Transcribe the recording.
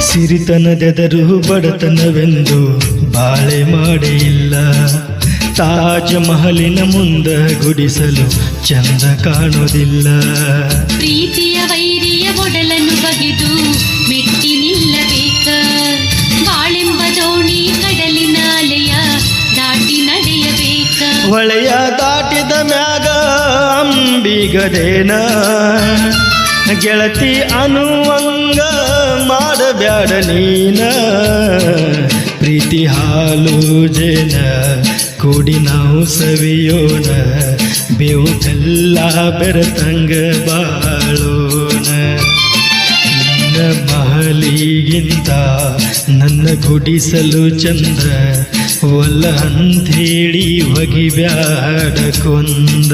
ಸಿರಿತನದೆದರು ಬಡತನವೆಂದು ಬಾಳೆ ಮಾಡೇ ಇಲ್ಲ. ತಾಜ್ ಮಹಲಿನ ಮುಂದ ಗುಡಿಸಲು ಚಂದ ಕಾಣೋದಿಲ್ಲ. ಪ್ರೀತಿಯ ವೈರಿಯ ಒಡಲನ್ನು ಬಗೆದು ಮೆಟ್ಟಿ ನಿಲ್ಲಬೇಕ. ಬಾಳೆಂಬ ದೋಣಿ ಕಡಲಿನ ಅಲೆಯ ದಾಟಿ ನಡೆಯಬೇಕ. ಹೊಳೆಯ ದಾಟಿದ ಮ್ಯಾಗ ಅಂಬಿಗದೇನ ಗೆಳತಿ ಅನ್ನುವಂಗ ಮಾಡಬ್ಯಾಡ ನೀನ. ಪ್ರೀತಿ ಹಾಲು ಜೇನ ಕೂಡಿ ನಾವು ಸವಿಯೋಣ, ಬೇವು ಬೆಲ್ಲ ಬೆರೆತಂಗ ಬಾಳೋಣ. ನಿನ್ನ ಮಹಲಿಗಿಂತ ನನ್ನ ಗುಡಿಸಲು ಚಂದ, ಒಲ್ಲ ಅಂಥೇಳಿ ಒಗಿಬ್ಯಾಡ ಕೊಂದ.